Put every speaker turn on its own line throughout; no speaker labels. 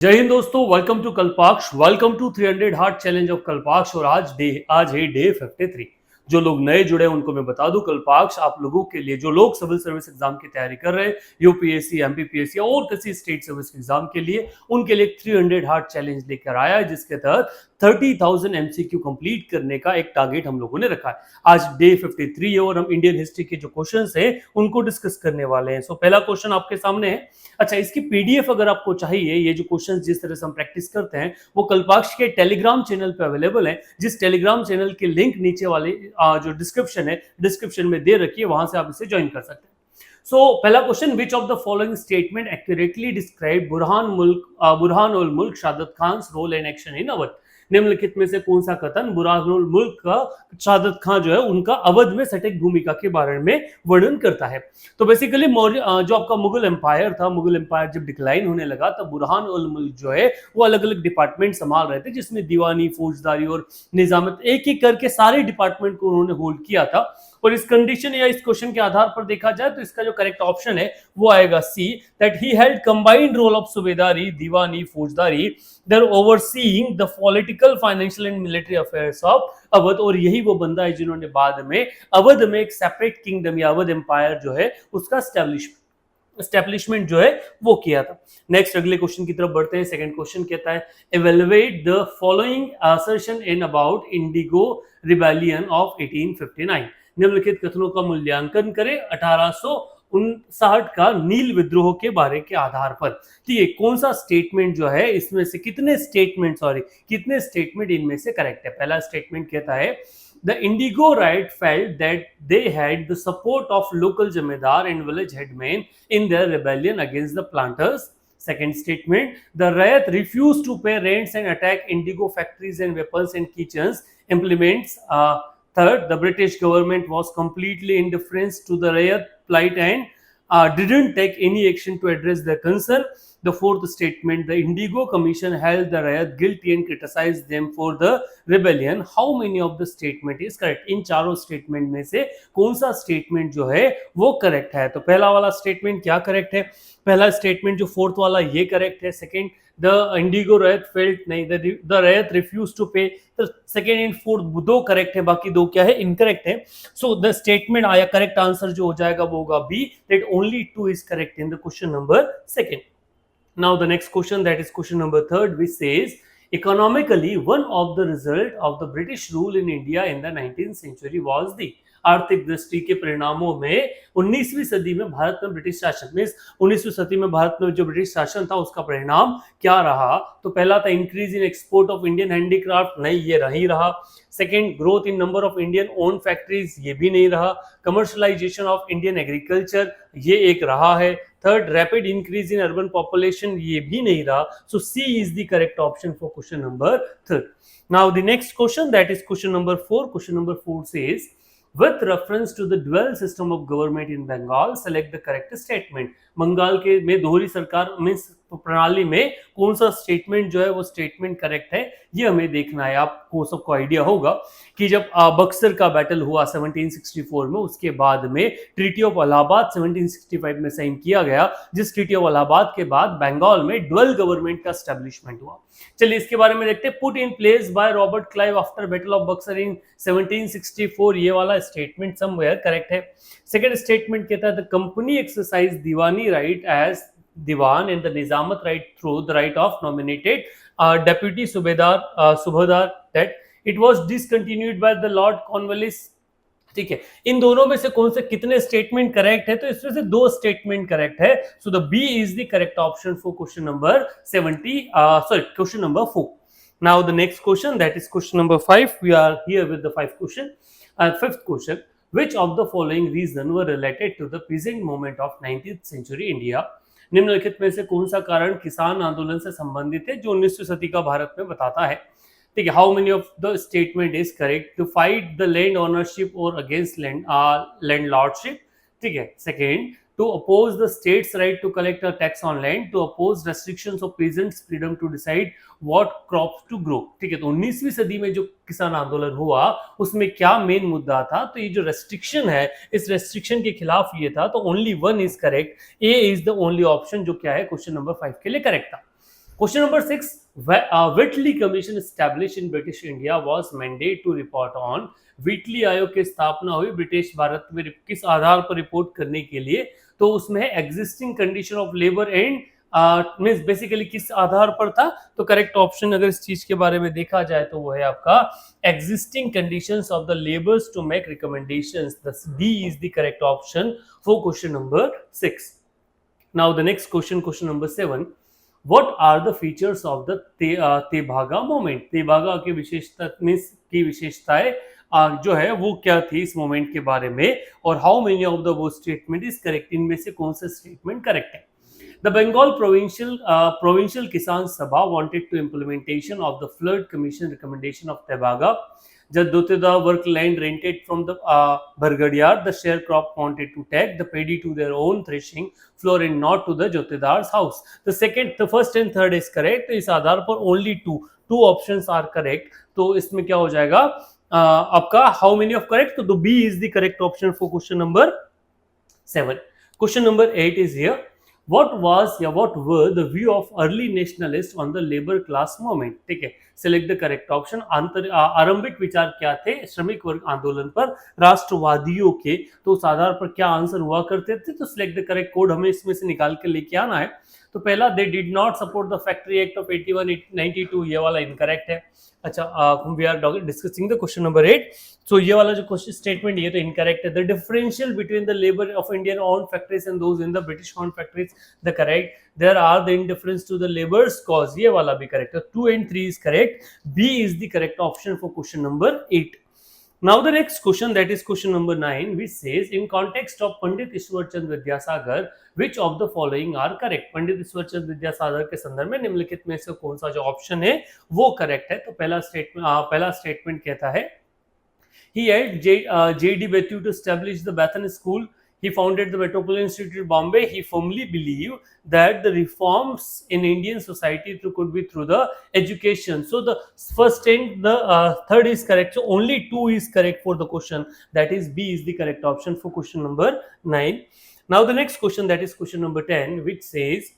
जय हिंद दोस्तों, welcome to Kalpaksh. Welcome to 300 heart challenge of Kalpaksh. और आज है डे 53। जो लोग नए जुड़े हैं उनको मैं बता दूं, कल्पाक्ष आप लोगों के लिए, जो लोग सिविल सर्विस एग्जाम की तैयारी कर रहे हैं, यूपीएससी, एमपीपीएससी और किसी स्टेट सर्विस एग्जाम के लिए, उनके लिए 300 हार्ट चैलेंज लेकर आया है, जिसके तहत 30,000 एमसीक्यू कंप्लीट करने का एक टारगेट हम लोगों ने रखा है। आज डे 53 है और हम इंडियन हिस्ट्री के जो क्वेश्चंस हैं उनको डिस्कस करने वाले हैं। सो पहला क्वेश्चन आपके सामने है। अच्छा, इसकी पीडीएफ अगर आपको चाहिए, ये जो क्वेश्चंस जिस तरह से हम प्रैक्टिस करते हैं वो कल्पाक्ष के टेलीग्राम चैनल पे अवेलेबल है, जिस टेलीग्राम चैनल की लिंक नीचे वाले जो डिस्क्रिप्शन है, डिस्क्रिप्शन में दे रखी है, वहां से आप इसे ज्वाइन कर सकते हैं। सो पहला question, which of the following statement accurately describe Burhan ul Mulk Saadat Khan role and action in Awadh. निम्नलिखित में से कौन सा कथन बुरहान उल मुल्क का शादत खान जो है उनका अवध में सटीक भूमिका के बारे में वर्णन करता है। तो बेसिकली मौर्य जो आपका मुगल एम्पायर था, मुगल एम्पायर जब डिक्लाइन होने लगा तब बुरहान उल मुल्क जो है वो अलग अलग डिपार्टमेंट संभाल रहे थे, जिसमें दीवानी, फौजदारी और निजामत, एक एक करके सारे डिपार्टमेंट को उन्होंने होल्ड किया था। और इस कंडीशन या इस क्वेश्चन के आधार पर देखा जाए तो इसका जो करेक्ट ऑप्शन है वो आएगा C, that he held combined role of subedari, diwani, faujdari, there overseeing the political, financial and military affairs of Awadh. और यही वो बंदा है जिन्होंने बाद में अवध में एक सेपरेट किंगडम या अवध एम्पायर जो है उसका स्टैब्लिशमेंट जो है वो किया था। नेक्स्ट अगले क्वेश्चन की तरफ बढ़ते हैं। सेकंड क्वेश्चन कहता है, evaluate the following assertion in about Indigo rebellion of 1859। निम्नलिखित कथनों का मूल्यांकन करें 1859 का नील विद्रोह के बारे के आधार पर। ठीक है, कौन सा स्टेटमेंट जो है इसमें से कितने स्टेटमेंट इनमें से करेक्ट है। पहला स्टेटमेंट कहता है, The Indigo Riot felt that they had the support of local Jamidar and village headmen in their rebellion against the planters. Second statement, the Riot refused to pay rents and attack indigo factories and weapons and kitchens implements. Third, the British government was completely indifferent to the Riot plight and didn't take any action to address their concern. The fourth statement, the Indigo Commission held the riot guilty and criticized them for the rebellion. How many of the statement is correct? इन चारों statement में से कौन सा statement जो है वो correct है। तो पहला वाला स्टेटमेंट क्या करेक्ट है? पहला स्टेटमेंट जो फोर्थ वाला ये करेक्ट है। Second, the indigo ryot felt नहीं, the ryot refuse to pay. तो सेकंड एंड फोर्थ दो करेक्ट है, बाकी दो क्या है? इनकरेक्ट है। सो द स्टेटमेंट आया, करेक्ट आंसर जो हो जाएगा वो होगा बी, that only 2 is correct in the question number second. Now the next question, that is question number third, which says, economically one of the result of the British rule in India in the 19th century was the। आर्थिक दृष्टि के परिणामों में 19वीं सदी में भारत में British शासन में 19वीं सदी में भारत में जो ब्रिटिश शासन था उसका परिणाम क्या रहा। तो पहला था increase in export of Indian handicraft, नहीं ये नहीं रहा। Second, growth in number of Indian own factories, ये भी नहीं रहा। कमर्शलाइजेशन ऑफ इंडियन एग्रीकल्चर, ये एक रहा है। Third, rapid increase in urban population, ये भी नहीं रहा। So C is the correct option for question number third. Now the next question, that is question number 4। Question number 4 says, with reference to the dual system of government in Bengal, select the correct statement। Bengal के में दोहरी सरकार में प्रणाली में कौन सा statement जो है वो स्टेटमेंट करेक्ट है, ये हमें देखना है। आपको सबको आइडिया होगा कि जब बक्सर का बैटल हुआ 1764 में, उसके बाद में ट्रीटी ऑफ इलाहाबाद 1765 में साइन किया गया, जिस ट्रीटी ऑफ इलाहाबाद के बाद बंगाल में डुअल गवर्नमेंट का एस्टेब्लिशमेंट हुआ। चलिए इसके बारे में देखते हैं। Put in place by Robert Clive after battle of Buxar in 1764, ये वाला स्टेटमेंट समवेयर करेक्ट है। सेकंड स्टेटमेंट कहता है, the company exercise diwani right as Diwan and the Nizamat right through the right of nominated deputy Subadar that it was discontinued by the Lord Cornwallis। ठीक है, इन दोनों में से कौन से कितने स्टेटमेंट करेक्ट है? तो इसमें से 2 स्टेटमेंट करेक्ट है। So the B is the correct option for question number 4। Now the next question, that is question number 5. We are here with the fifth question. Which of the following reason were related to the present moment of 19th century India? निम्नलिखित में से कौन सा कारण किसान आंदोलन से संबंधित है जो 19वीं सदी का भारत में बताता है? ठीक है, how many of the statement is correct? To fight the land ownership और अगेंस्ट लैंड लॉर्डशिप। ठीक है। Second, to oppose the state's right to collect a tax on land, to oppose restrictions of peasants' freedom to decide what crops to grow। ठीक है, तो 19वीं सदी में जो किसान आंदोलन हुआ उसमें क्या मेन मुद्दा था? तो ये जो रेस्ट्रिक्शन है, इस रेस्ट्रिक्शन के खिलाफ ये था। तो only one is correct, A is the only option जो क्या है क्वेश्चन नंबर 5 के लिए करेक्ट था। Question number 6. Whitley Commission established in British India was mandate to report on. Whitley आयोग की स्थापना हुई ब्रिटिश भारत में किस आधार पर रिपोर्ट करने के लिए? तो उसमें existing condition of labour and means basically किस आधार पर था? तो करेक्ट ऑप्शन अगर इस चीज के बारे में देखा जाए तो वो है आपका existing conditions of the labours to make recommendations. The D is the correct option for question number 6. Now the next question, question number 7. What are the features of the Tebhaga movement? Tebhaga की विशेषता की विशेषताएं जो है वो क्या थी इस मोमेंट के बारे में, और हाउ मेनी ऑफ द वो स्टेटमेंट इज करेक्ट? इनमें से कौन सा स्टेटमेंट करेक्ट है? The Bengal Provincial Kisan Sabha wanted to implementation of the Flood Commission recommendation of Tebaga. Jab Doteda work land rented from the Bargadiyar, the sharecrop wanted to take the paddy to their own threshing floor and not to the Jotedar's house. The first and third is correct. तो इस आधार पर only two options are correct. तो इसमें क्या हो जाएगा आपका how many of correct? तो B is the correct option for question number 7. Question number 8 is here. What were the view of early nationalists on the labor class movement? ठीक है, select the correct option. आरंभिक विचार क्या थे श्रमिक वर्ग आंदोलन पर राष्ट्रवादियों के? तो उस आधार पर क्या आंसर हुआ करते थे? तो select the correct कोड हमें इसमें से निकाल के लेके आना है. तो पहला, they did not support the factory act of 81-92, ये वाला इनकरेक्ट है. अच्छा, we are discussing the question number 8. So ये वाला जो क्वेश्चन स्टेटमेंट ये तो इनकरेक्ट है. The differential between the labour of Indian own factories and those in the British own factories, the correct. There are the indifference to the labours cause, ये वाला भी correct है. 2 and 3 is correct. B is the correct option for question number 8. Now the next question, that is question number 9, which says in context of Pandit Ishwar Chand Vidyasagar, which of the following are correct? पंडित ईश्वर चंद विद्यासागर के संदर्भ में निम्नलिखित में से कौन सा जो option है वो करेक्ट है? तो पहला स्टेटमेंट कहता है he helped J.D. Bethu to establish the Bethan School. He founded the Metropolitan Institute, Bombay. He firmly believed that the reforms in Indian society could be through the education. So the first and the third is correct. So only 2 is correct for the question. That is B is the correct option for question number 9. Now the next question, that is question number 10, which says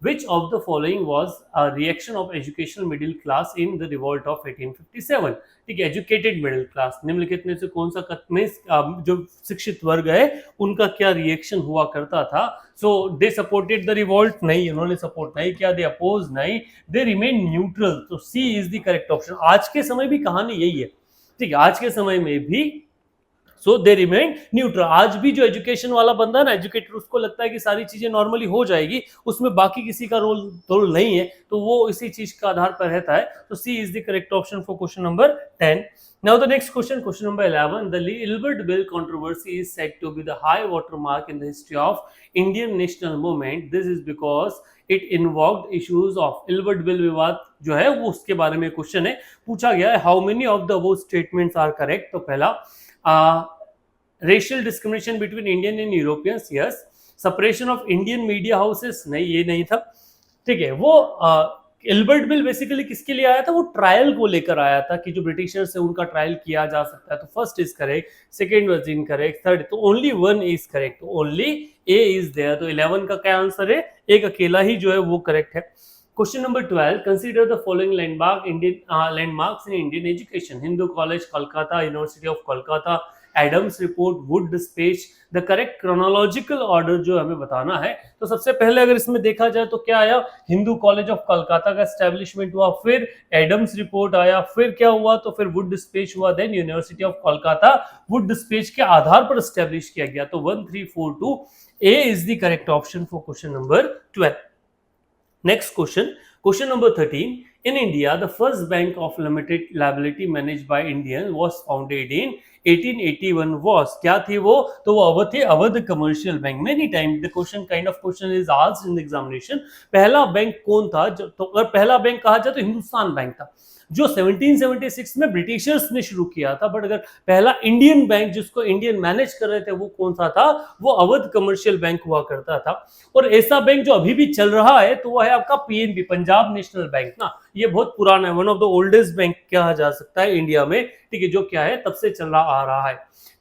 which of the following was a reaction of educational middle class in the revolt of 1857? ठीक है, educated middle class, निम्नलिखित में से कौन सा में जो शिक्षित वर्ग है उनका क्या रिएक्शन हुआ करता था? सो दे सपोर्टेड द रिवोल्ट, नहीं उन्होंने सपोर्ट नहीं किया. दे अपोज, नहीं. They remain neutral. तो C is the correct option. आज के समय भी कहानी यही है. ठीक है, आज के समय में भी सो दे रिमेन न्यूट्रल. आज भी जो एजुकेशन वाला बंदा ना, एजुकेटेड, उसको लगता है कि सारी चीजें नॉर्मली हो जाएगी, उसमें बाकी किसी का रोल नहीं है, तो वो इसी चीज का आधार पर रहता है. तो C is the correct option for question number 10. Now the next question, question number 11. The Ilbert Bill controversy is said to be the high water mark in the history of Indian national movement. This is because it invoked issues of Ilbert Bill. विवाद जो है वो उसके बारे में question है, पूछा गया है. How many of the above statements are correct? तो पहला, racial discrimination between Indian and Europeans, yes. Separation of Indian media houses, नहीं, ये नहीं था. ठीक है, वो इल्बर्ट बिल बेसिकली किसके लिए आया था? वो ट्रायल को लेकर आया था कि जो ब्रिटिशर्स है उनका ट्रायल किया जा सकता है. तो first is correct, second was incorrect, third, तो ओनली 1 इज करेक्ट. तो ओनली ए इज देयर. तो 11 का क्या आंसर है? एक अकेला ही जो है वो करेक्ट है. Question number 12. Consider the following landmarks in Indian education. Hindu College, Kolkata, University of Kolkata, Adams Report, Wood Dispatch. The correct chronological order जो हमें बताना है, तो सबसे पहले अगर इसमें देखा जाए तो क्या आया? हिंदू कॉलेज ऑफ कलकत्ता का एस्टेब्लिशमेंट हुआ, फिर एडम्स रिपोर्ट आया, फिर क्या हुआ? तो फिर वुड डिस्पैच हुआ, then university of Kolkata Wood dispatch के आधार पर एस्टेब्लिश किया गया. तो 1, 3, 4, 2 ए is the correct option for question number 12. Next question, question number 13. In India, the first bank of limited liability managed by Indian was founded in 1881. Was क्या थी वो? तो वो अवध थे, Awadh commercial bank. Many time the question kind of question is asked in the examination. पहला bank कौन था? तो अगर पहला बैंक कहा जाए तो हिंदुस्तान बैंक था, जो 1776 में ब्रिटिशर्स ने शुरू किया था. बट अगर पहला इंडियन बैंक जिसको इंडियन मैनेज कर रहे थे वो कौन सा था? वो अवध कमर्शियल बैंक हुआ करता था. और ऐसा बैंक जो अभी भी चल रहा है तो वो है आपका पीएनबी, पंजाब नेशनल बैंक ना. ये बहुत पुराना है, one of the oldest bank कहा जा सकता है इंडिया में. ठीक है, जो क्या है तब से चल रहा आ रहा है.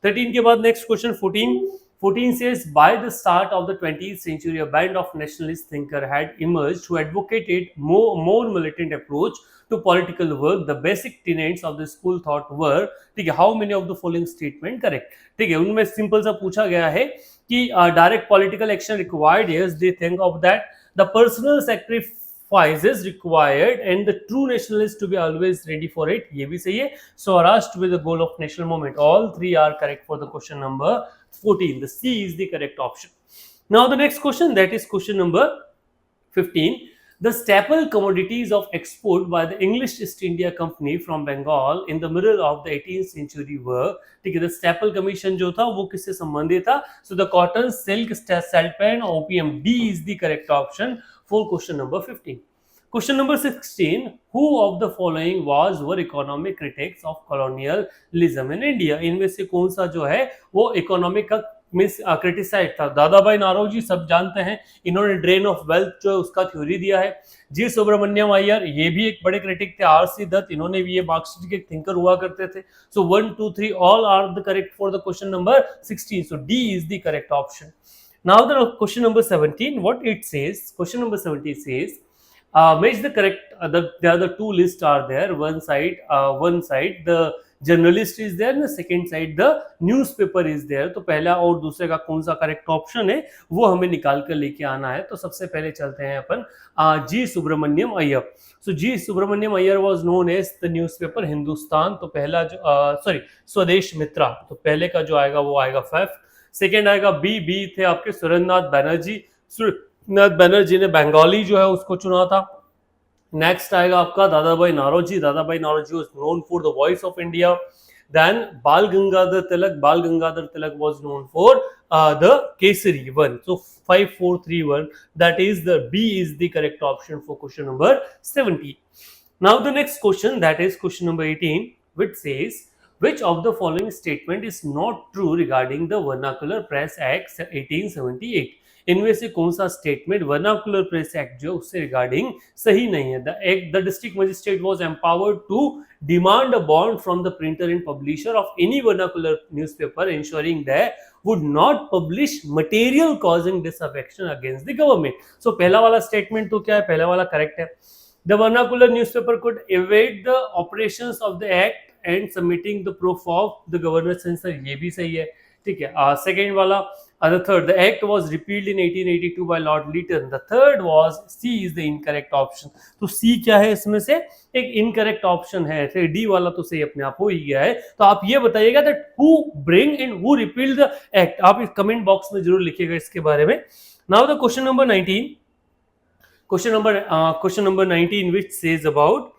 13 के बाद next question 14. 14 says, by the start of the 20th century, a band of nationalist thinkers had emerged who advocated more militant approach to political work. The basic tenets of the school thought were, ठीक है, how many of the following statement correct? ठीक है, उनमें simple सा पूछा गया है कि direct political action required, yes, they think of that. The personal sacrifice is required and the true nationalist to be always ready for it, ये भी सही है. Swaraj to be the goal of national movement. All three are correct for the question number 14. The C is the correct option. Now the next question, that is question number 15. The staple commodities of export by the English East India Company from Bengal in the middle of the 18th century were, ठीक है, the staple commission जो था वो किससे संबंधित था? So the cotton, silk, saltpan, opium. D is the correct option for question number 15. Question number 16. Who of the following were economic critics of colonialism in India? इनमें से कौन सा जो है वो इकोनॉमिक का मीन्स क्रिटिसाइज था? दादा भाई नारोजी सब जानते हैं, इन्होंने ड्रेन ऑफ वेल्थ जो है उसका थ्योरी दिया है. जी सुब्रमण्यम अय्यर, ये भी एक बड़े क्रिटिक थे. आर.सी. दत्त, इन्होंने भी ये मार्क्सिस्ट के थिंकर हुआ करते थे. So 1 2 3 all are the correct for the question number 16. So D is the correct option. Now the question number 17, what it says? Question number 17 says, match the correct, the other two lists are there. One side the journalist is there and the second side the newspaper is there. तो पहला और दूसरे का कौन सा correct option है वो हमें निकाल कर लेके आना है. तो सबसे पहले चलते हैं अपन G Subramaniam Iyer. So G Subramaniam Iyer was known as the newspaper Hindustan. तो पहला जो स्वदेश मित्रा, तो पहले का जो आएगा वो आएगा फिफ्थ. सेकेंड आएगा बी थे आपके सुरेंद्रनाथ बैनर्जी. नाथ बनर्जी ने बंगाली जो है उसको चुना था. नेक्स्ट आएगा आपका दादा भाई Naoroji. Dadabhai Naoroji was known for the voice of India. Then Bal Gangadhar Tilak was known for the Kesari one. So 5 4 3 1, that is the B is the correct option for question number 17. Now the next question, that is question number 18, which says, which of the following statement is not true regarding the Vernacular Press Act 1878? इनमें से कौन सा statement vernacular press act जो उससे regarding सही नहीं है? The district magistrate was empowered to demand a bond from the printer and publisher of any vernacular newspaper ensuring that would not publish material causing disaffection against the government. So पहला वाला statement तो क्या है? पहला वाला correct है. The vernacular newspaper could evade the operations of the act and submitting the proof of the governor's censor, ये भी सही है. ठीक है. सेकेंड वाला, the third, the act was repealed in 1882 by Lord Lytton. The third was C is the incorrect option. तो C क्या है इसमें से? एक इनकरेक्ट ऑप्शन है. डी वाला तो सही अपने आप हो ही गया है. तो आप ये बताइएगा that who bring and who repealed the act. आप इस कमेंट बॉक्स में जरूर लिखिएगा इसके बारे में. Now the question number 19. Question number 19, which says about,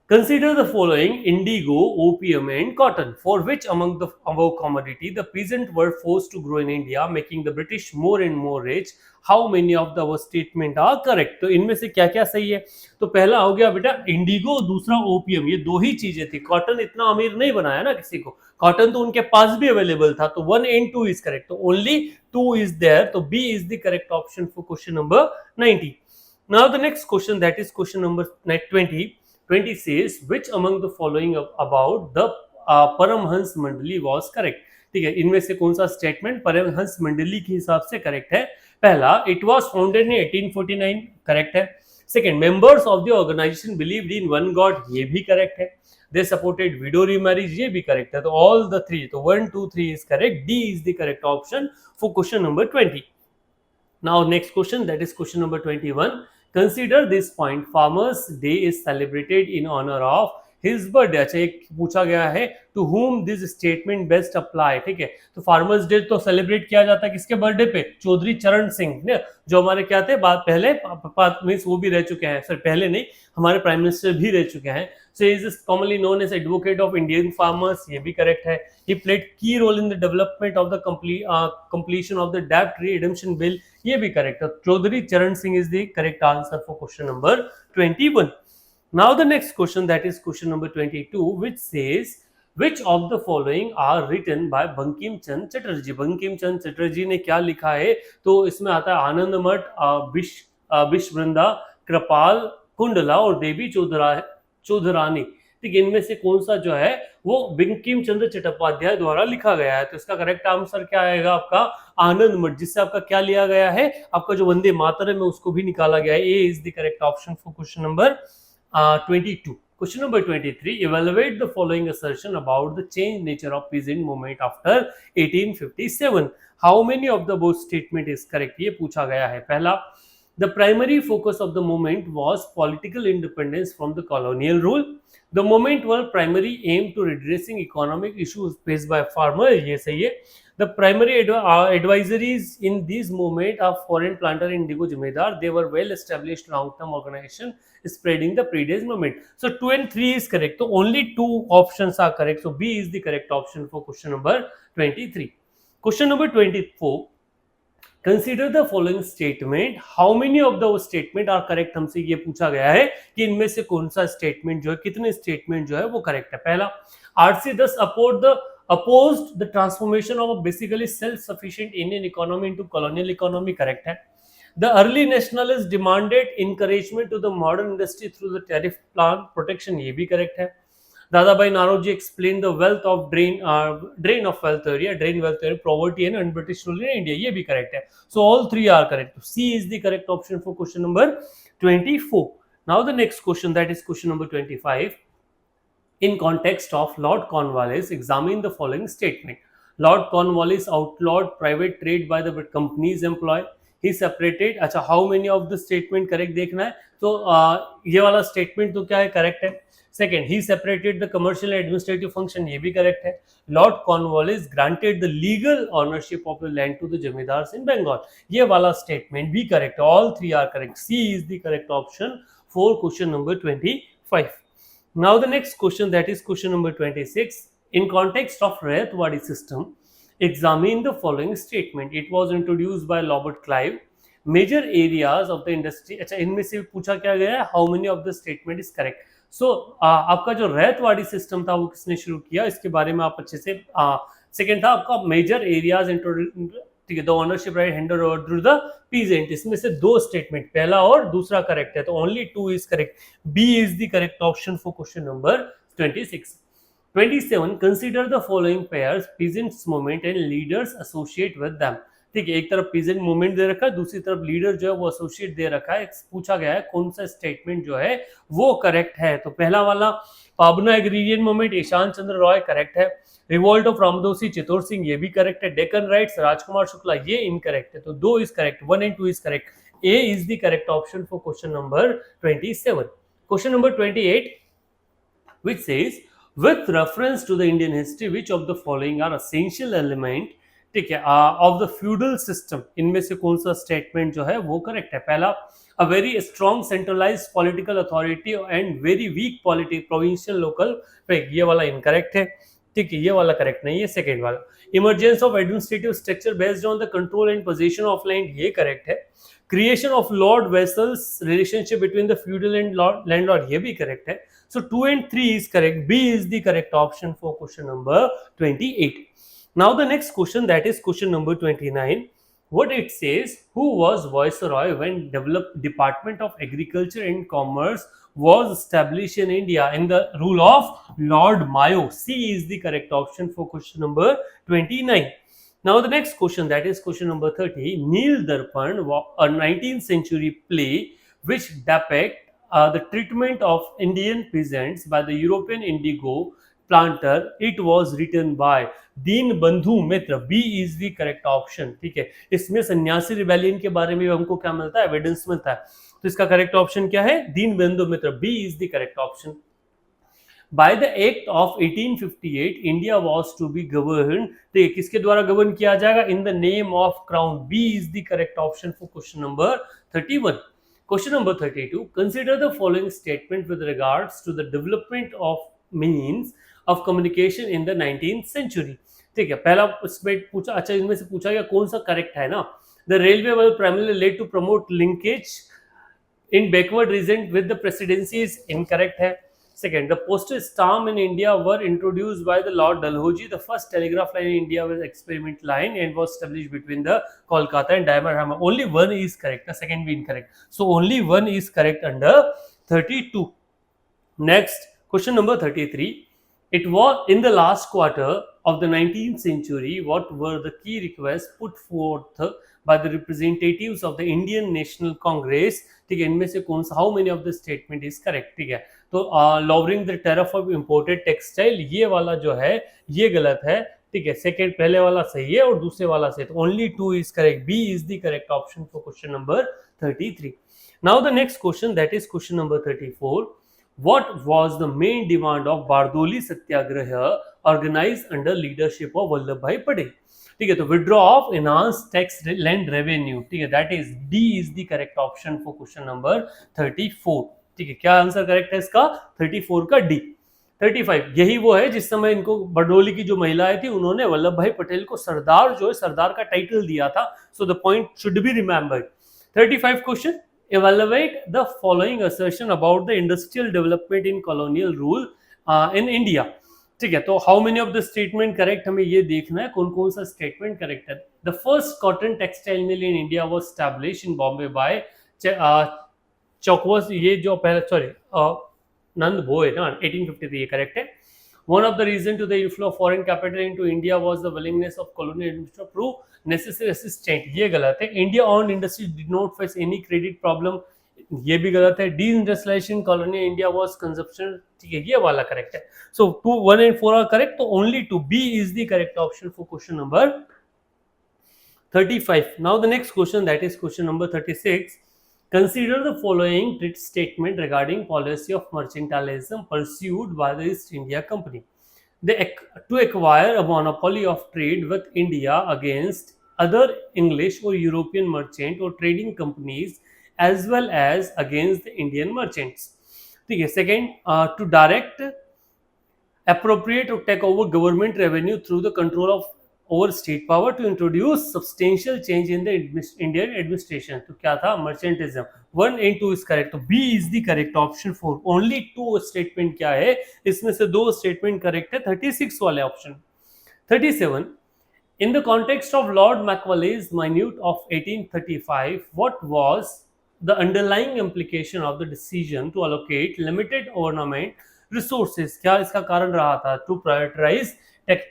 consider the following: indigo, opium and cotton. For which among the above commodity the peasants were forced to grow in India, making the British more and more rich? How many of the above statement are correct? तो इनमें से क्या क्या सही है? तो पहला हो गया बेटा इंडिगो, दूसरा ओपियम. ये दो ही चीजें थी. कॉटन इतना अमीर नहीं बनाया ना किसी को. कॉटन तो उनके पास भी अवेलेबल था. तो 1 and 2 इज करेक्ट. तो ओनली 2 इज देयर. तो B is the correct option for question number 19. Now the next question, that is question number 20. 20 says, which among the following about the Paramhans Mandali was correct? ठीक है. इनमें से कौन सा statement Paramhans मंडली के हिसाब से करेक्ट है? पहला, it was founded in 1849, correct है. Second, members of the organisation believed in one God, ये भी करेक्ट है. दे सपोर्टेड विडो रीमैरिज, ये भी करेक्ट है. तो ऑल द थ्री, तो 1 2 3 is correct. D is the correct option for question number 20. Now next question, that is question number 21. Consider this point: Farmers Day is celebrated in honor of his birthday. अच्छा, एक पूछा गया है to whom this statement best apply. ठीक है. तो farmers day तो celebrate किया जाता है किसके बर्थडे पे? चौधरी चरण सिंह ने, जो हमारे क्या थे बात पहले मीन्स वो भी रह चुके हैं. सर पहले नहीं, हमारे प्राइम मिनिस्टर भी रह चुके हैं. So he is commonly known as advocate of Indian farmers, ये भी करेक्ट है. He played key role in the development of the completion of the debt redemption bill, ये भी करेक्ट है. चौधरी चरण Singh is the correct answer for question number 21. Now the next question, that is question number 22, which says, which of the following are written by Bankim Chandra Chatterjee? Bankim Chandra Chatterjee ने क्या लिखा है? तो इसमें आता है आनंद मठ, विश्ववृंदा, कृपाल, कुंडला और देवी चौधरानी. ठीक है, इनमें से कौन सा जो है वो बंकिम चंद्र चट्टोपाध्याय द्वारा लिखा गया है? तो इसका करेक्ट आंसर क्या आएगा आपका? आनंद मठ, जिससे आपका क्या लिया गया है, आपका जो वंदे मातरम है उसको भी निकाला गया है। A is the correct option for question number 22. Question number 23. Evaluate the following assertion about the changed nature of peasant movement after 1857. How many of the above statement is correct? ये पूछा गया है। पहला, the primary focus of the movement was political independence from the colonial rule. The movement was primary aim to redressing economic issues faced by farmers. ये सही है। The primary advisories in this movement of foreign planter indigo jimedar, they were well established long-term organization spreading the previous movement. So 2 and 3 is correct. So only 2 options are correct. So B is the correct option for question number 23. Question number 24. Consider the following statement, how many of the statement are correct, हमसे ये पूछा गया है कि इनमें से कौन सा स्टेटमेंट जो है, कितने स्टेटमेंट जो है वो करेक्ट है। पहला, 8 से 10 opposed the transformation of a basically self-sufficient Indian economy into colonial economy, correct है। The early nationalists demanded encouragement to the modern industry through the tariff plan protection, ये भी करेक्ट है। Dadabhai Naroji explained the wealth of drain of wealth theory, poverty and un-British rule in India, ये भी correct है। So all 3 are correct. C is the correct option for question number 24. Now the next question, that is question number 25. In context of Lord Cornwallis, examine the following statement. Lord Cornwallis outlawed private trade by the company's employee. He separated, अच्छा how many of the statement correct देखना है, तो ये वाला statement तो क्या है, correct है। Second, he separated the commercial and administrative function, ये भी correct है। Lord Cornwallis granted the legal ownership of the land to the zamindars in Bengal, ये वाला statement भी correct है। All 3 are correct. C is the correct option for question number 25. Now the next question, that is question number 26. In context of Rayatwadi system, examine the following statement. It was introduced by Robert Clive. Major areas of the industry, अच्छा इनमें से पूछा क्या गया है, how many of the statement is correct. So आपका जो रैतवाड़ी system था वो किसने शुरू किया, इसके बारे में आप अच्छे से, सेकंड था आपका मेजर एरियाज इंट्रोड्यूस, ठीक है, the ownership right handed over to the peasant, इसमें से 2 स्टेटमेंट, पहला और दूसरा करेक्ट है, तो only 2 is correct. B is the correct option for question number 26. 27. Consider the following pairs, peasants movement and leaders associate with them, ठीक है, एक तरफ पीजेंट मूवमेंट दे रखा है, दूसरी तरफ लीडर जो है वो एसोसिएट दे रखा है। पूछा गया है कौन सा स्टेटमेंट जो है वो करेक्ट है, तो पहला वाला पाबना एग्रीरियन मूवमेंट, ईशान चंद्र रॉय, करेक्ट है। रिवोल्ट ऑफ रामदोसी चित्तौड़ सिंह, ये भी करेक्ट है। डेक्कन राइट्स राजकुमार शुक्ला, ये इनकरेक्ट है, तो 2 is correct, 1 and 2 is correct. A is the correct option for question number 27. Question number 28, which says with reference to the Indian history, which of the following are essential element, ठीक है, of the feudal system, इनमें से कौन सा statement जो है वो correct है। पहला, a very strong centralised political authority and very weak provincial local, ये वाला इनकरेक्ट है, ठीक है, ये वाला करेक्ट नहीं है। सेकेंड वाला, emergence of administrative structure based on the control and position of land, ये करेक्ट है। Creation of Lord vessels relationship between the feudal and landlord, ये भी करेक्ट है। So 2 and 3 is correct. B is the correct option for question number 28. Now the next question, that is question number 29. What it says, who was Viceroy when Department of Agriculture and Commerce was established in India in the rule of Lord Mayo? C is the correct option for question number 29. Now the next question, that is question number 30. Neel Darpan, a 19th century play which depict the treatment of Indian peasants by the European indigo planter, it was written by Dinabandhu Mitra. B is the correct option, ठीक है, इसमें सन्यासी rebellion के बारे में हमको क्या मिलता है, एविडेंस मिलता है, तो इसका करेक्ट ऑप्शन क्या है, Dinabandhu Mitra. B is the correct option. By the Act of 1858, India was to be governed, तो किसके द्वारा गवर्न किया जाएगा, in the name of crown। B is the correct option for question number 31. Question number 32. Consider the following statement with regards to the development of means of communication in the 19th century. ठीक है, पहला उसमें पूछा, अच्छा इनमें से पूछा गया कौन सा करेक्ट है ना। The railway was primarily laid to promote linkage in backward region with the presidency is incorrect है। Second, the postal stamp in India were introduced by the Lord Dalhousie. The first telegraph line in India was experiment line and was established between the Kolkata and Diamond Hammer. Only 1 is correct. The second be incorrect. So only 1 is correct under 32. Next, Question number 33. It was in the last quarter of the 19th century. What were the key requests put forth by the representatives of the Indian National Congress? ठीक है, इनमें से कौन सा, how many of the statement is correct? ठीक है, तो lowering the tariff of imported textile, ये वाला जो है ये गलत है। ठीक है, सेकंड पहले वाला सही है और दूसरे वाला सही, तो only 2 is correct. B is the correct option for question number 33. Now the next question, that is question number 34. What was the main demand of Bardoli Satyagraha organized under leadership of Vallabhbhai Patel? ठीक है, तो withdraw of enhance tax land revenue. ठीक है, that is D is the correct option for question number 34. ठीक है, क्या answer correct है इसका? 34 का डी। 35, यही वो है जिस समय इनको बरडोली की जो महिलाएं थी उन्होंने वल्लभ भाई पटेल को सरदार, जो है सरदार का टाइटल दिया था। So the point should be remembered. 35 question, evaluate the following assertion about the industrial development in colonial rule in India. ठीक है, तो how many of the statement correct, हमें ये देखना है कौन कौन सा स्टेटमेंट करेक्ट है। The first cotton textile mill in India was established in Bombay by चौकवस, ये जो पहले सॉरी नंद भोए ना, 1853, ये करेक्ट है। One of the reason to the inflow of foreign capital into India was the willingness of colonial administrators to prove necessary assistance, ये गलत है। India owned industry did not face any credit problem, ये भी गलत है। Deindustrialization colonial India was consumption, ठीक है, ये वाला करेक्ट है। So 2, 1 and 4 are correct, तो only 2, B is the correct option for question number 35. Now the next question, that is question number 36. Consider the following statement regarding policy of mercantilism pursued by the East India Company. To acquire a monopoly of trade with India against other English or European merchant or trading companies as well as against the Indian merchants. ठीक है, second, to direct, appropriate or take over government revenue through the control of over state power to introduce substantial change in the Indian administration. तो क्या था? mercantism. 1 and 2 is correct, तो B is the correct option for only 2 statement क्या है, इसमें से 2 statement correct है, 36 वाले option. 37, in the context of Lord Macauley's Minute of 1835, what was the underlying implication of the decision to allocate limited ornament resources? क्या इसका कारण रहा था? To prioritize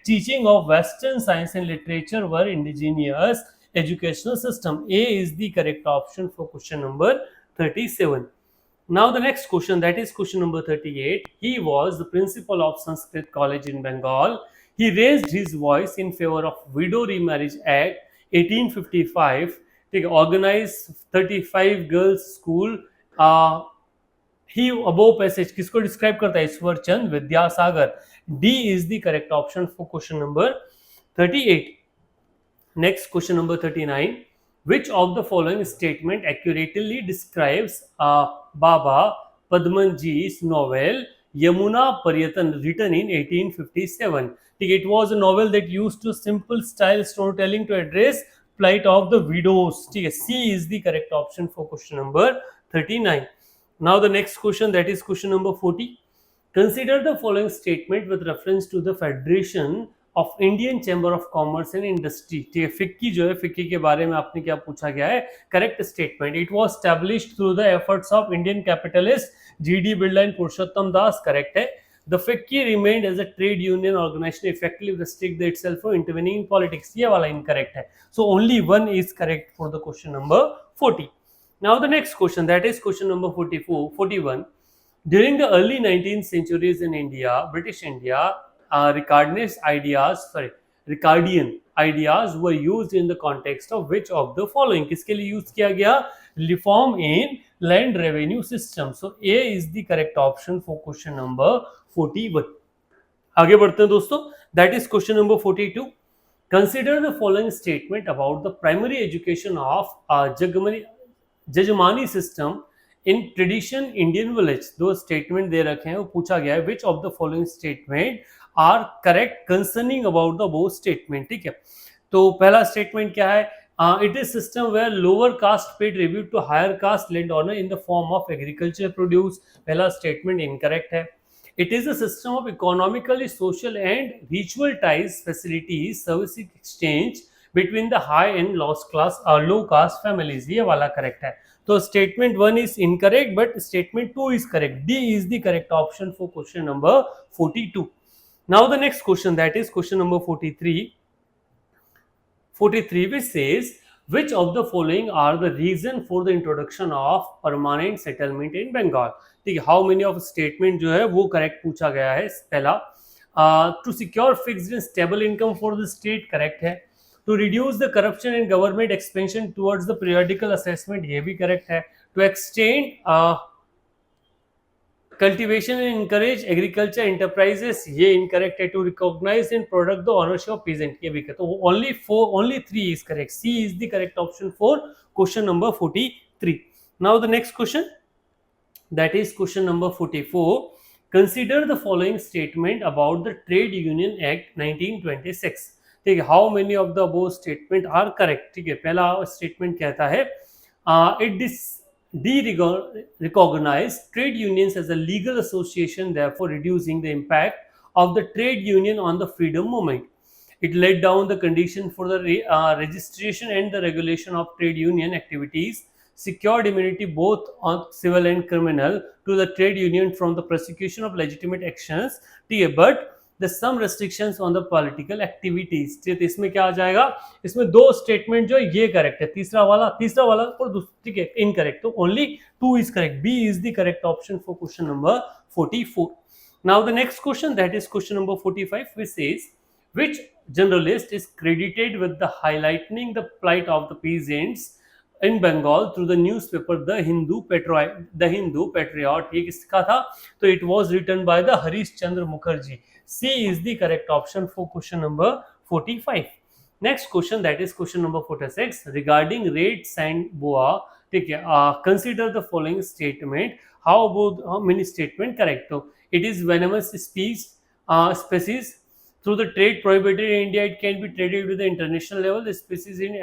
teaching of Western science and literature were indigenous educational system. A is the correct option for question number 37. Now the next question, that is question number 38. He was the principal of Sanskrit College in Bengal. He raised his voice in favor of Widow Remarriage Act 1855. ठीक है, organized 35 girls school. He above passage किसको describe करता है? ईश्वर चंद Vidyasagar. D is the correct option for question number 38. Next, question number 39. Which of the following statement accurately describes Baba Padmanji's novel Yamuna Paryatan, written in 1857? It was a novel that used to simple style storytelling to address plight of the widows. C is the correct option for question number 39. Now the next question, that is question number 40. Consider the following statement with reference to the Federation of Indian Chamber of Commerce and Industry. ठीक है, FICCI जो है, FICCI के बारे में आपने क्या पूछा गया है? Correct statement, it was established through the efforts of Indian capitalist GD Birla and Purushottam Das, correct है। The FICCI remained as a trade union organization, effectively restricted itself from intervening in politics, ये वाला incorrect है। So only 1 is correct for the question number 40. Now the next question, that is question number 41. During the early 19th centuries in India, British India, Ricardian ideas were used in the context of which of the following? किसके लिए use किया गया? Reform in land revenue system. So A is the correct option for question number 41. आगे बढ़ते हैं दोस्तों, that is question number 42. Consider the following statement about the primary education of jajmani system in tradition Indian village. 2 statement दे रखे हैं, वो पूछा गया है which of the following statement are correct concerning about the both statement. ठीक है, तो पहला स्टेटमेंट क्या है? It is system where lower caste pay tribute to higher caste land owner in the form of agriculture produce. पहला statement incorrect है। It is a system of economically social and ritual ties facilities service exchange between the high and low caste families, ये वाला correct है। तो statement 1 is incorrect but statement 2 is correct. D is the correct option for question number 42. Now the next question, that is question number 43, which says which of the following are the reason for the introduction of permanent settlement in Bengal. ठीक है, how many of statement जो है वो correct पूछा गया है. पहला, to secure fixed and stable income for the state, correct है. To reduce the corruption and government expansion towards the periodical assessment, ये भी correct है. To extend cultivation and encourage agriculture enterprises, ये incorrect है. To recognize and product the ownership of peasant, ये भी correct. तो only 3 is correct. C is the correct option for question number 43. Now the next question, that is question number 44. Consider the following statement about the Trade Union Act 1926. ठीक है, how many of the above statement are correct. ठीक है, पहला statement कहता है it recognize trade unions as a legal association, therefore reducing the impact of the trade union on the freedom movement. It laid down the condition for the registration and the regulation of trade union activities, secured immunity both on civil and criminal to the trade union from the prosecution of legitimate actions. ठीक है, but the some restrictions on the political activities. तो इसमें क्या आ जाएगा, इसमें दो statement जो ये करेक्ट है, तीसरा वाला और ठीक है इनकरेक्ट. तो only 2 is correct. B is the correct option for question number 44. Now the next question, that is question number 45, which says which journalist is credited with the highlighting the plight of the peasants in Bengal through the newspaper The Hindu Patriot. ये किसका था, तो it was written by the Harish Chandra Mukherjee. C is the correct option for question number 45. Next question, that is question number 46, regarding red sand boa. ठीक है, consider the following statement. How many statement correct? So it is venomous species. Through the trade prohibited in India, it can be traded with the international level. The species in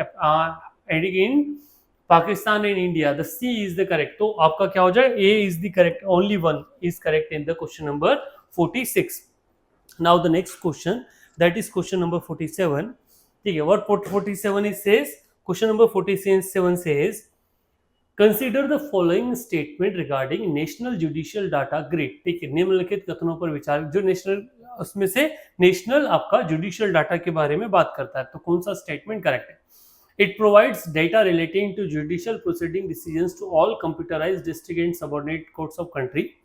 Pakistan and India. The C is the correct. तो आपका क्या हो जाए, A is the correct. Only one is correct in the question number 46. Now the next question, that is question number 47. ठीक है, what 47 is says, question number 47 says consider the following statement regarding national judicial data grid. ठीक है, निम्नलिखित कथनों पर विचार, जो national उसमें से नेशनल आपका जुडिशियल डाटा के बारे में बात करता है, तो कौन सा स्टेटमेंट करेक्ट है. It provides data relating to judicial proceeding decisions to all computerized district and subordinate courts of country.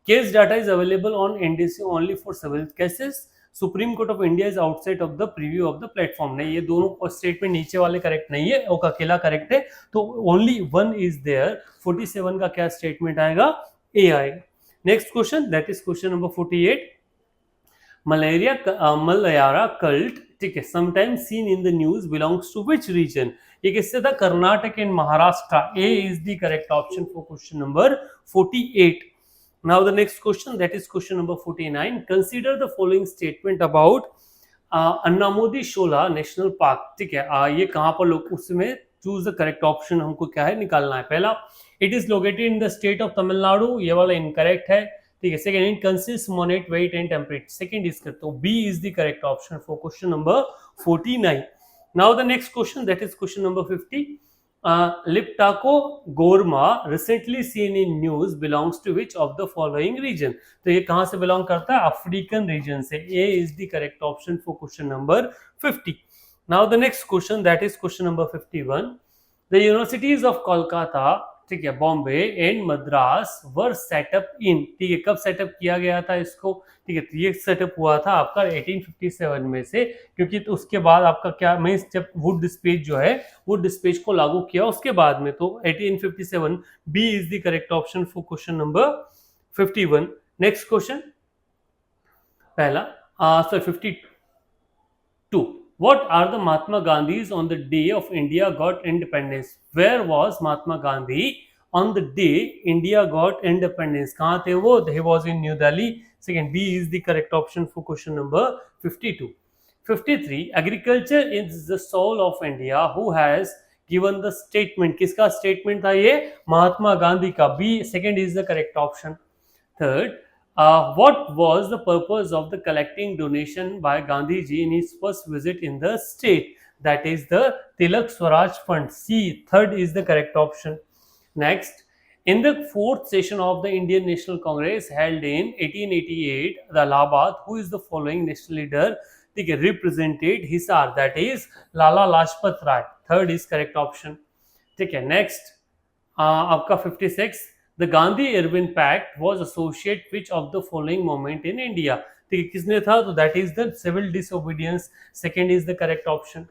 Case data is available on NDC only for civil cases. Supreme Court of India is outside of the preview of the platform. नहीं, ये दोनों statement नीचे वाले correct नहीं है, वो अकेला correct है. तो ओनली वन इज देयर. 47 का क्या स्टेटमेंट आएगा, ए आएगा. Next question, that is question number 48. Malayara cult, ठीक है, sometimes seen in the news, belongs to which region. ये किससे था, Karnataka and Maharashtra. A is the correct option for question number 48. Now the next question, that is question number 49. Consider the following statement about Anamudi Shola national park. ठीक है, ये कहाँ पर लोग, उसमें चूज द करेक्ट ऑप्शन हमको क्या है निकालना है. पहला, it is located in the state of Tamil Nadu, ये वाला इनकरेक्ट है. ठीक है, second, it consist montane wet and temperate, second is करते हो. B is the correct option for question number 49. Now the next question, that is question number 50. Liptako Gourma recently seen in news belongs to which of the following region. तो ये कहां से belong करता है, african region से. A is the correct option for question number 50. Now the next question, that is question number 51. The universities of Kolkata, ठीक है, Bombay and Madras were set up in. ठीक है, कब सेटअप किया गया था इसको. ठीक है, तो ये सेटअप हुआ था आपका 1857 में से, क्योंकि तो उसके बाद आपका क्या मींस, जब वुड डिस्पेच जो है, वुड डिस्पेच को लागू किया उसके बाद में, तो 1857. B is the correct option for question number 51. Next question, पहला 52. What are the Mahatma Gandhis on the day of India got independence? Where was Mahatma Gandhi on the day India got independence? कहाँ थे वो? He was in New Delhi. Second, B is the correct option for question number 52. 53. Agriculture is the soul of India. Who has given the statement? किसका statement था ये? महात्मा गांधी का. B second is the correct option. Third, what was the purpose of the collecting donation by Gandhiji in his first visit in the state? That is the Tilak Swaraj Fund. C, third is the correct option. Next, in the fourth session of the Indian National Congress held in 1888, the Allahabad, who is the following national leader? ठीक है, represented Hisar, that is Lala Lajpat Rai. Third is correct option. ठीक है, next आपका 56, the Gandhi Irwin Pact was associated which of the following moment in India? ठीक है, किसने था? तो that is the civil disobedience. Second is the correct option.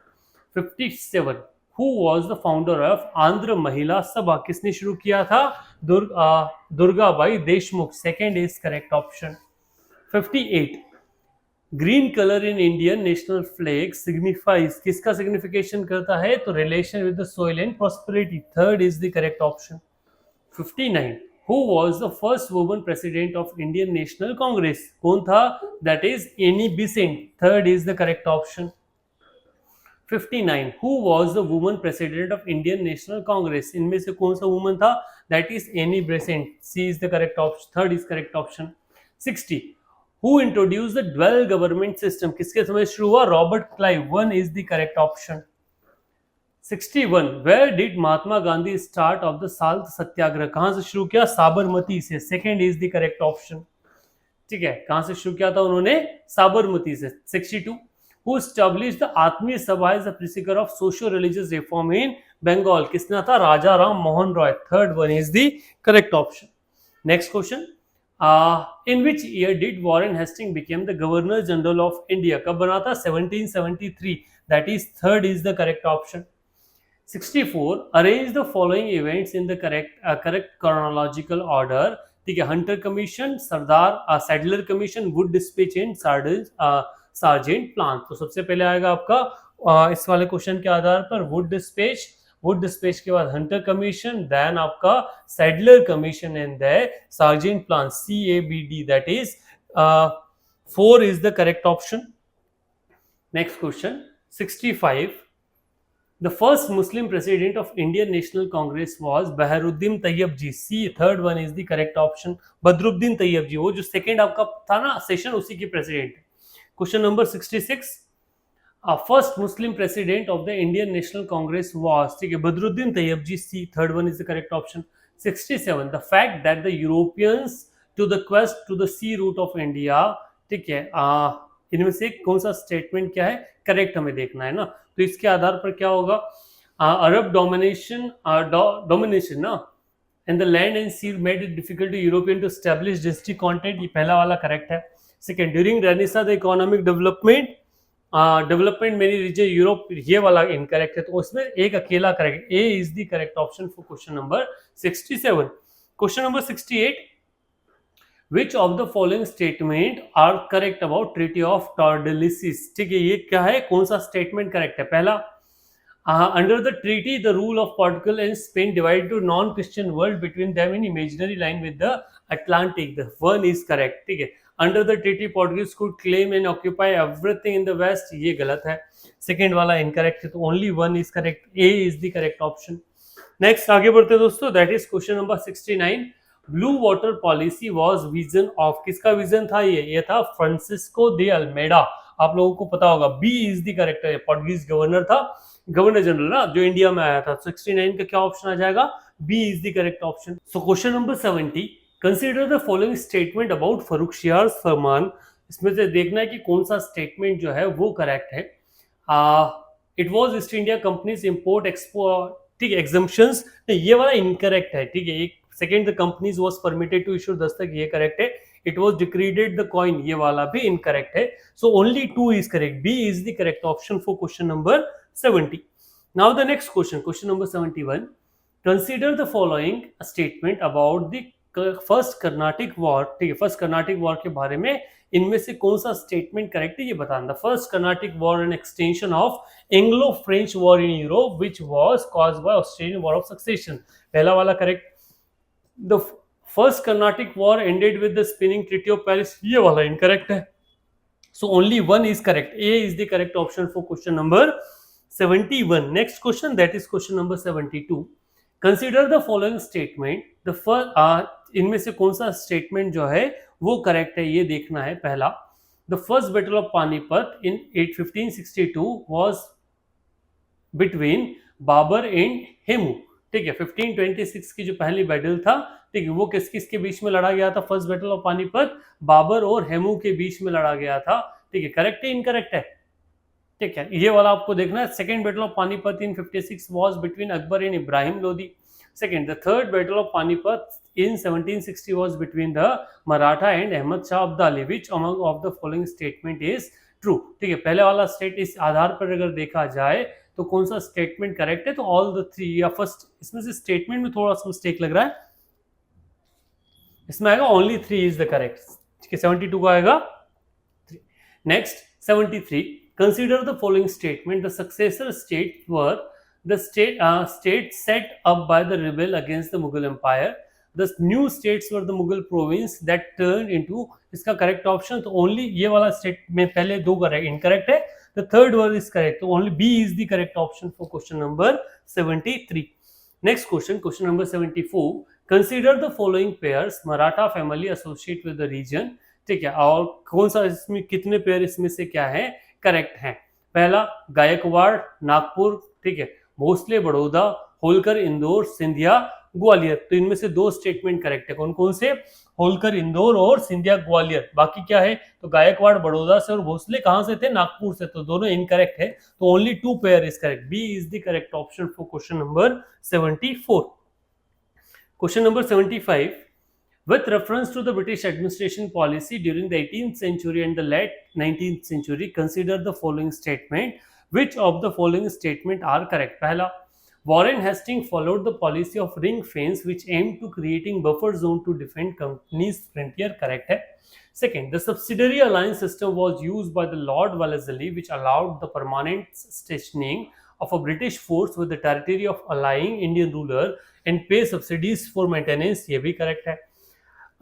57, who was the founder of Andhra महिला सभा? किसने शुरू किया था? Durgabai Deshmukh. Second is correct option. 58, green colour in Indian national flag signifies, किसका सिग्निफिकेशन करता है? तो relation with the soil and prosperity. Third is the correct option. 59, who was the first woman president of Indian National Congress? कौन था? That is Annie Besant. Third is the correct option. 59, who was the woman president of Indian National Congress? इनमें से कौन सा woman था? That is Annie Besant. C is the correct option. Third is correct option. 60, who introduced the dual government system? किसके समय शुरू हुआ? Robert Clive. One is the correct option. 61, where did Mahatma Gandhi start off the salt satyagraha? कहां से शुरू किया? साबरमती से. Second is the correct option. ठीक है, कहां से शुरू किया था उन्होंने? साबरमती से. 62, who established the आत्मीय सभा as a precursor of socio religious reform in Bengal? किसने था? Raja Ram Mohan Roy. Third one is the correct option. Next question, in which year did Warren Hastings became the Governor General of India? कब बना था? 1773. That is third is the correct option. 64, arrange the following events in the correct chronological order. ठीक है, Hunter commission, Sardar Sadler commission, Wood dispatch and sergeant plan. तो सबसे पहले आएगा आपका इस वाले क्वेश्चन के आधार पर वुड डिस्पैच के बाद हंटर कमीशन, देन आपका Sadler commission and the Sargent plan. CABD, that is 4 is the correct option. Next question, 65, the first Muslim president of Indian National Congress was Badruddin Tyabji. C, third one is the correct option. Badruddin Tyabji, वो जो second आपका था ना session, उसी की president. Question number 66, first Muslim president of the Indian National Congress was. ठीक है, Badruddin Tyabji. C, third one is the correct option. 67, the fact that the Europeans to the quest to the sea route of India. ठीक है, इनमें से कौन सा statement क्या है? करेक्ट हमें देखना है ना. तो इसके आधार पर क्या होगा? अरब डोमिनेशन ना and the land and sea made it difficult to European to establish district content. ये पहला वाला करेक्ट है. Second, during renaissance the economic development many region Europe, ये वाला इनकरेक्ट है. तो उसमें एक अकेला correct. A is the correct option for question number 67. Question number 68, which of the following statement are correct about treaty of Tordesillas? ठीक है, ये क्या है? कौन सा स्टेटमेंट करेक्ट है? पहला, under the treaty the rule of Portugal and Spain divided to non-Christian world between them in imaginary line with the Atlantic. The one is correct. ठीक है, under the treaty Portuguese could claim and occupy everything in the west. ये गलत है. Second वाला incorrect है. तो only one is correct. A is the correct option. Next आगे बढ़ते दोस्तों, that is question number 69. Blue water policy was vision of. किसका विजन था? ये था फ्रांसिस्को दे अल्मेडा. आप लोगों को पता होगा. B is the correct. Portuguese governor था, गवर्नर जनरल ना, जो इंडिया में आया था. 69 का क्या ऑप्शन आ जाएगा? B is the correct option. So question number 70, consider the following statement about Farrukhsiyar's फरमान. इसमें से देखना है कि कौन सा स्टेटमेंट जो है वो करेक्ट है. It was east India companies import export. ठीक है, एग्जम्पशंस, ये वाला इनकरेक्ट है. ठीक है, एक second, the companies was permitted to issue dastak, ये करेक्ट है. It was decreed the coin, ये वाला भी इनकरेक्ट है. So only 2 is correct. B is the correct option for question number 70. Now the next question number 71, consider the following statement about the first Carnatic war. ठीक है, first Carnatic war के बारे में इनमें से कौन सा स्टेटमेंट करेक्ट है ये बताना. First Carnatic war an extension of Anglo French war in Europe which was caused by Australian war of succession. पहला वाला correct. The first Carnatic war ended with the spinning treaty of Paris, ये वाला incorrect है. So only one is correct. A is the correct option for question number 71. Next question, that is question number 72. Consider the following statement. The first, इनमें से कौन सा statement जो है वो करेक्ट है ये देखना है. पहला, the first battle of Panipat in 1562 was between Babur and Hemu. ठीक है। 1526 की जो पहली बैटल था, ठीक है, वो किस किसके बीच में लड़ा गया था? First battle of Panipat Babur और हेमू के बीच में लड़ा गया था। ठीक है, करेक्ट है इनकरेक्ट है? ठीक है, ये वाला आपको देखना है। Second battle of Panipat in 56 was between Akbar and Ibrahim Lodi. Second, the third battle of Panipat in 1760 was between the Maratha and Ahmad Shah Abdali. Which among of the following statement is true? ठीक है, पहले वाला स्टेट इस आधार पर अगर देखा जाए तो कौन सा स्टेटमेंट करेक्ट है? तो ऑल द थ्री, या फर्स्ट इसमें से स्टेटमेंट में थोड़ा सा मिस्टेक लग रहा है, इसमें आएगा ओनली 3 इज द करेक्ट। ठीक है, 72 का आएगा 3। Next 73, consider the following statement: the successor states were the states set up by the rebel against the Mughal Empire. The new states were the Mughal province that turned into, इसका correct option तो only ये वाला state में पहले दो correct incorrect है, the third one is correct, तो only B is the correct option for question number 73. Next question, question number 74, consider the following pairs Maratha family associate with the region. ठीक है, और कौन सा इसमें कितने पेयर इसमें से क्या है करेक्ट है? पहला गायकवाड़ नागपुर, ठीक है, भोसले बड़ौदा, होलकर इंदौर, सिंधिया ग्वालियर। तो इनमें से दो स्टेटमेंट करेक्ट है, कौन कौन से? होलकर इंदौर और सिंधिया ग्वालियर। बाकी क्या है? तो गायकवाड़ बड़ौदा से और भोसले कहां से थे? नागपुर से, तो दोनों इनकरेक्ट है, तो only 2 pair is correct. B is the correct option for question number 74. Question number 75. With reference to the British administration policy during the 18th century and the late 19th century, consider the following statement. Which of the following statement are correct? पहला, Warren Hastings followed the policy of ring fence which aimed to creating buffer zone to defend company's frontier. Correct है. Second, the subsidiary alliance system was used by the Lord Wellesley which allowed the permanent stationing of a British force with the territory of allying Indian ruler and pay subsidies for maintenance. ये भी correct है.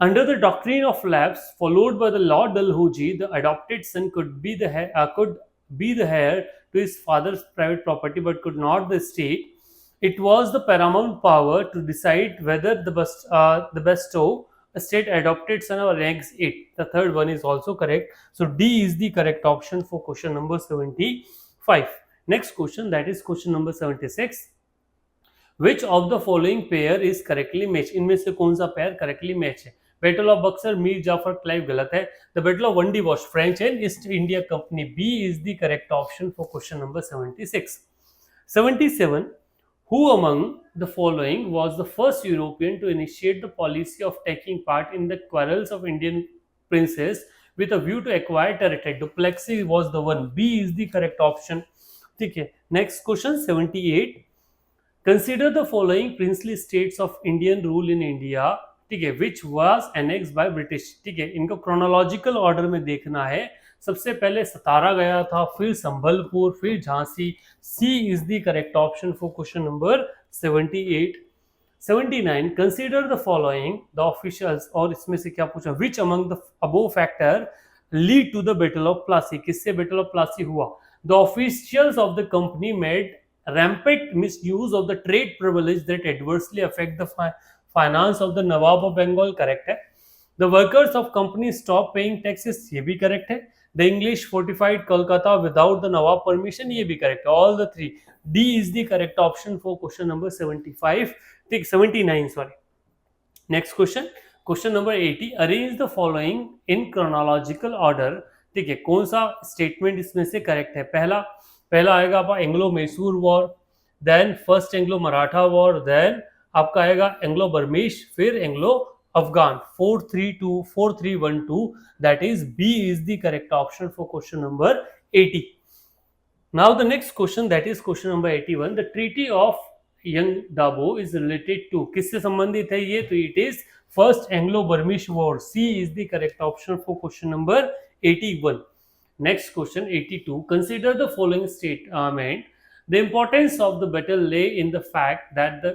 Under the doctrine of lapse followed by the Lord Dalhousie, the adopted son could be the heir to his father's private property but could not the estate. It was the paramount power to decide whether the bestow a state adopted son or ranks it. The third one is also correct. So D is the correct option for question number 75. Next question, that is question number 76. Which of the following pair is correctly matched? इनमें से कौन सा pair correctly match है? Battle of Buxar Mir Jafar Clive गलत है। The battle of Wandiwash French and East India Company. B is the correct option for question number 76. 77. Who among the following was the first European to initiate the policy of taking part in the quarrels of Indian princes with a view to acquire territory? Duplessis was the one. B is the correct option. ठीक है, next question 78. Consider the following princely states of Indian rule in India, ठीक है, which was annexed by British. ठीक है, इनको chronological order में देखना है। सबसे पहले सतारा गया था, फिर संबलपुर, फिर Jhansi. C is the correct option for question number 78. 79. Consider the following the officials, और इसमें से क्या पूछा? Which among the above factor lead to the battle of Plassey? किससे बैटल ऑफ प्लासी हुआ? The officials of the company made rampant misuse of the trade privilege that adversely affect the finance of the Nawab of Bengal. Correct है. The workers of company stopped paying taxes. ये भी correct है. The English fortified Kolkata without the Nawab permission. ये भी correct है. All the three. D is the correct option for question number 75. ठीक, 79 sorry. Next question. Question number 80. Arrange the following in chronological order. ठीक है, कौन सा statement इसमें से करेक्ट है? पहला आएगा आपका Anglo Mysore war, then first Anglo Maratha war, then आपका आएगा एंग्लो बर्मिश, फिर Anglo Afghan. 4-3-2, that is B is the correct option for question number 80. Now the next question, that is question number 81. The treaty of Yandabo is related to, किससे संबंधित है ये? तो it is first Anglo Burmese war. C is the correct option for question number 81. Next question 82. Consider the following statement. The importance of the battle lay in the fact that the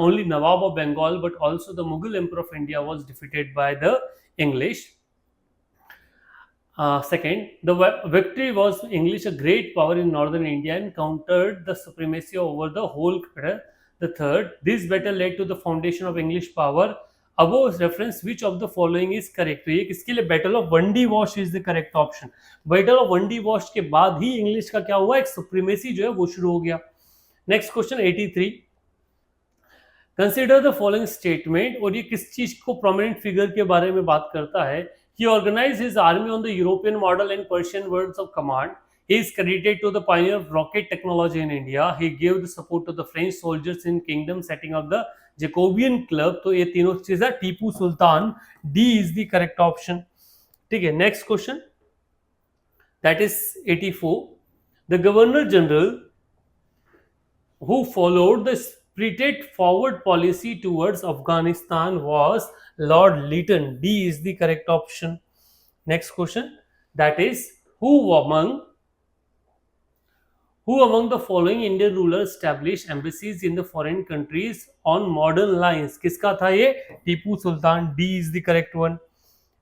only Nawab of Bengal but also the Mughal Emperor of India was defeated by the English. Second, the victory was English a great power in northern India and countered the supremacy over the whole. The third, this battle led to the foundation of English power. Above reference which of the following is correct? तो ये किसके लिए? Battle of Wandiwash is the correct option. Battle of Wandiwash के बाद ही English का क्या हुआ? एक सुप्रीमेसी जो है वो शुरू हो गया। Next question 83. Consider the following statement, और ये किस चीज को प्रोमिनेंट फिगर के बारे में बात करता है. He organise his army on the European model and Persian words of command. He is credited to the pioneer of rocket technology in India. He gave the support to the French soldiers in kingdom, setting up the Jacobian Club. तो ये तीनों चीजें. Tipu Sultan, D is the correct option. ठीक है, next question, that is 84. The governor general who followed the spirited forward policy towards Afghanistan was Lord Lytton. D is the correct option. Next question, that is who among the following Indian rulers established embassies in the foreign countries on modern lines? किसका था ये? Tipu Sultan. D is the correct one.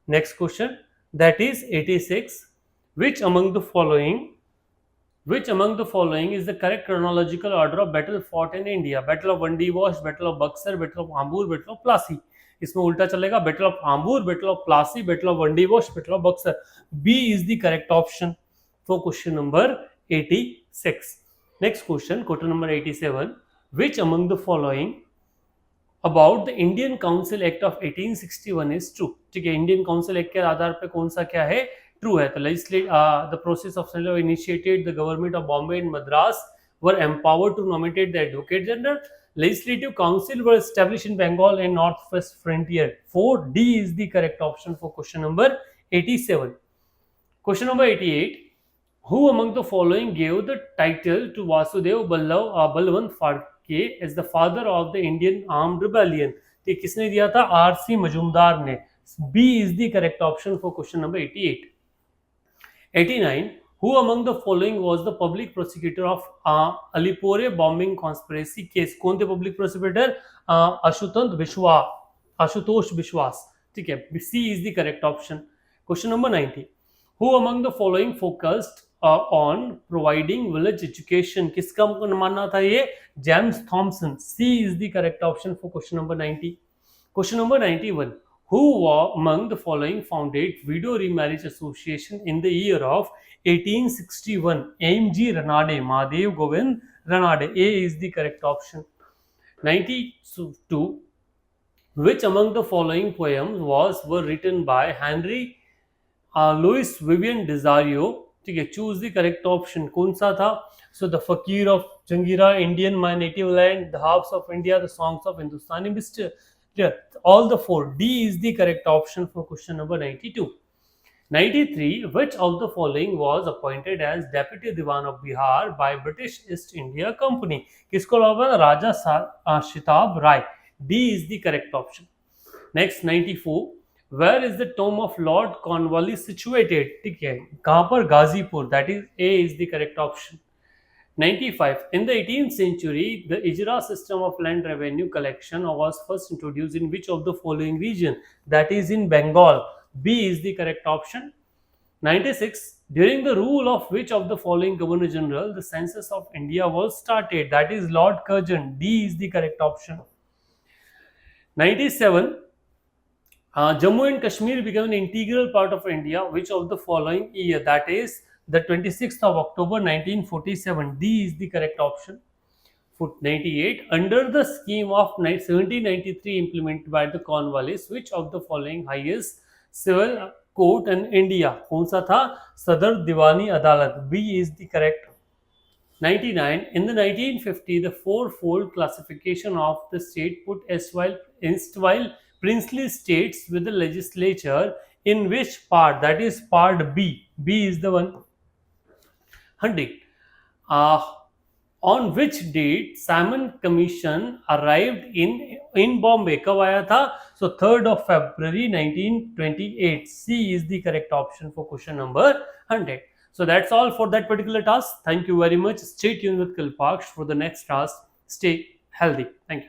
Next question, that is 86. Which among the following is the correct chronological order of battle fought in India? Battle of Vandi Wash, Battle of Buxar, Battle of Ambur, Battle of Plassey. इसमें उल्टा चलेगा. Battle of Ambur, Battle of Plassey, Battle of Vandi Wash, Battle of Buxar. B is the correct option for question number 86. Next question number 87. Which among the following about the Indian Council Act of 1861 is true? ठीक है, Indian council act के आधार पे कौन सा क्या है? True है. तो the process of initiated, the government of Bombay and Madras were empowered to nominate the Advocate General. Legislative council were established in Bengal and northwest frontier. 4D is the correct option for question number 87. Question number 88. Who among the following gave the title to Vasudev Balwant Phadke as the father of the Indian Armed Rebellion? तो किसने दिया था? R.C. Majumdar ने. B is the correct option for question number 88. 89. Who among the following was the public prosecutor of Alipore bombing conspiracy case? कौन थे public prosecutor? Ashutosh विश्वास. ठीक है, C is the correct option. Question number 90. Who among the following focused on providing village education? किसका मानना था ये? James Thompson. C is the correct option for question number 90. Question number 91. Who among the following founded Widow Remarriage Association in the year of 1861? M.G. Ranade, Mahadev Govind Ranade. A is the correct option. 92. Which among the following poems were written by Henry Louis Vivian Desario? ठीक है, choose the correct option. कौन सा था? So the Fakir of Jangira, Indian, My Native Land, The Harps of India, The Songs of Hindustani Mister. All the four. D is the correct option for question number 92. 93. Which of the following was appointed as Deputy Diwan of Bihar by British East India Company? किसको लगा? राजा शिताब राय. D is the correct option. Next, 94. Where is the tomb of Lord Cornwallis situated? ठीक है, कहाँ पर? Ghazipur. That is A is the correct option. 95. In the 18th century, the Ijra system of land revenue collection was first introduced in which of the following region? That is in Bengal. B is the correct option. 96. During the rule of which of the following Governor General the census of India was started? That is Lord Curzon. D is the correct option. 97. Jammu and Kashmir became an integral part of India. Which of the following year? That is the 26th of October 1947. D is the correct option. 98. Under the scheme of 1793 implemented by the Cornwallis, which of the following highest civil court in India? कौन सा था? सदर दीवानी अदालत. B is the correct. 99. In the 1950, the fourfold classification of the state put erstwhile princely states with the legislature in which part? That is part B. B is the one. 100. On which date Simon Commission arrived in Bombay? कब आया था? So 3rd of February 1928. C is the correct option for question number 100. So that's all for that particular task. Thank you very much. Stay tuned with Kalpaksh for the next task. Stay healthy. Thank you.